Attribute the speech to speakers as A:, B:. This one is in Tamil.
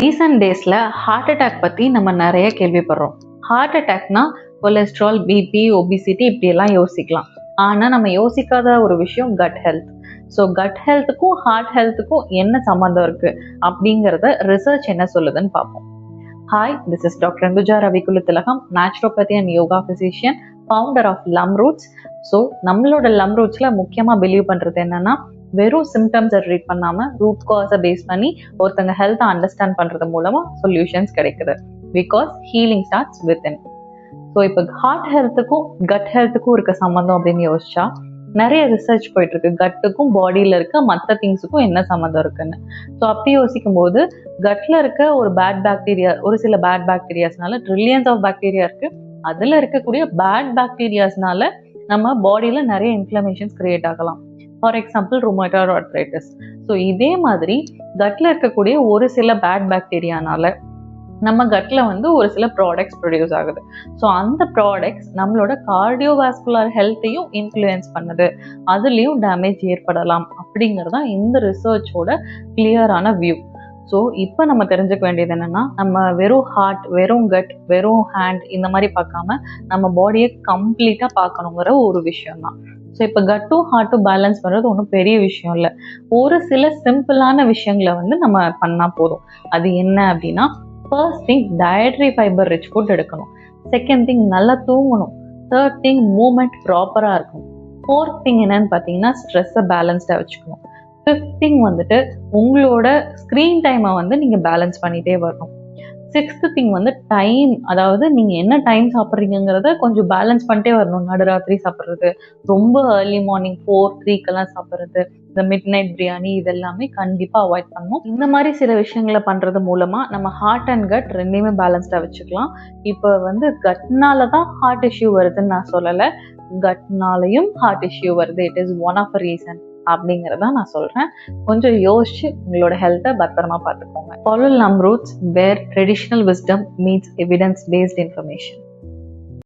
A: ரீசன்ட் டேஸில் ஹார்ட் அட்டாக் பற்றி நம்ம நிறைய கேள்விப்படுறோம். ஹார்ட் அட்டாக்னா கொலஸ்ட்ரால், பிபி, ஒபிசிட்டி இப்படியெல்லாம் யோசிக்கலாம். ஆனால் நம்ம யோசிக்காத ஒரு விஷயம் கட் ஹெல்த். ஸோ கட் ஹெல்த்துக்கும் ஹார்ட் ஹெல்த்துக்கும் என்ன சம்மந்தம் இருக்குது அப்படிங்கிறத ரிசர்ச் என்ன சொல்லுதுன்னு பார்ப்போம். Hi, this is doctor Ambuja ரவிக்குலத்திலகம், naturopathy and yoga physician, founder of lam roots. So நம்மளோட லம் ரூட்ஸில் முக்கியமாக பிலீவ் பண்ணுறது என்னென்னா, வெறும் சிம்டம்ஸை ட்ரீட் பண்ணாமல் ரூட் காஸை பேஸ் பண்ணி ஒருத்தங்க ஹெல்த்தை அண்டர்ஸ்டாண்ட் பண்ணுறது மூலமாக சொல்யூஷன்ஸ் கிடைக்குது. Because healing starts within. So இப்போ ஹார்ட் ஹெல்த்துக்கும் கட் ஹெல்த்துக்கும் இருக்க சம்மந்தம் அப்படின்னு யோசிச்சா நிறைய ரிசர்ச் போயிட்டு இருக்கு. கட்டுக்கும் பாடியில் இருக்க மற்ற திங்ஸுக்கும் என்ன சம்மந்தம் இருக்குன்னு. ஸோ அப்படி யோசிக்கும் போது கட்ல இருக்க ஒரு சில பேட் பாக்டீரியாஸ்னால ட்ரில்லியன்ஸ் ஆஃப் பாக்டீரியா இருக்கு. அதில் இருக்கக்கூடிய பேட் பாக்டீரியாஸ்னால நம்ம பாடியில நிறைய இன்ஃப்ளமேஷன்ஸ் கிரியேட் ஆகலாம். For example rheumatoid arthritis. So இதே மாதிரி கட்ல இருக்கக்கூடிய ஒரு சில பேட் பாக்டீரியானால நம்ம கட்ல ஒரு சில ப்ராடக்ட்ஸ் ப்ரொடியூஸ் ஆகுது. ஸோ அந்த ப்ராடக்ட்ஸ் நம்மளோட கார்டியோவாஸ்குலர் ஹெல்த்தையும் இன்ஃப்ளூயன்ஸ் பண்ணுது, அதுலேயும் டேமேஜ் ஏற்படலாம் அப்படிங்கிறது தான் இந்த ரிசர்ச்சோட கிளியரான வியூ. ஸோ இப்போ நம்ம தெரிஞ்சுக்க வேண்டியது என்னென்னா, நம்ம வெறும் ஹார்ட், வெறும் கட், வெறும் ஹேண்ட் இந்த மாதிரி பார்க்காம நம்ம பாடியை கம்ப்ளீட்டாக பார்க்கணுங்கிற ஒரு விஷயம்தான். ஸோ இப்போ கட்டும் ஹார்ட்டும் பேலன்ஸ் பண்ணுறது ஒன்றும் பெரிய விஷயம் இல்லை. ஒரு சில சிம்பிளான விஷயங்களை நம்ம பண்ணால் போதும். அது என்ன அப்படின்னா, first thing dietary fibre rich food எடுக்கணும். செகண்ட் திங் நல்லா தூங்கணும். தேர்ட் திங் மூமெண்ட் ப்ராப்பராக இருக்கணும். ஃபோர்த் திங் என்னன்னு பார்த்தீங்கன்னா, ஸ்ட்ரெஸ்ஸை பேலன்ஸ்டாக வச்சுக்கணும். ஃபிஃப்த் திங் உங்களோட ஸ்க்ரீன் டைமை நீங்கள் பேலன்ஸ் பண்ணிகிட்டே வரணும். சிக்ஸ்த் திங் டைம், அதாவது நீங்கள் என்ன டைம் சாப்பிட்றீங்கிறத கொஞ்சம் பேலன்ஸ் பண்ணிட்டே வரணும். நடுராத்திரி சாப்பிட்றது, ரொம்ப ஏர்லி மார்னிங் 4, 3 சாப்பிட்றது, இந்த மிட் நைட் பிரியாணி இதெல்லாமே கண்டிப்பாக அவாய்ட் பண்ணணும். இந்த மாதிரி சில விஷயங்களை பண்ணுறது மூலமாக நம்ம ஹார்ட் அண்ட் கட் ரெண்டையுமே பேலன்ஸ்டாக வச்சுக்கலாம். இப்போ கட்னால தான் ஹார்ட் இஷ்யூ வருதுன்னு நான் சொல்லலை, கட்னாலையும் ஹார்ட் இஷ்யூ வருது. It is one of a reason அப்படிங்கிறத நான் சொல்கிறேன். கொஞ்சம் யோசிச்சு உங்களோட ஹெல்த்தை பத்திரமா பார்த்துக்கோங்க. Follow Lam Roots, where traditional wisdom meets evidence-based information.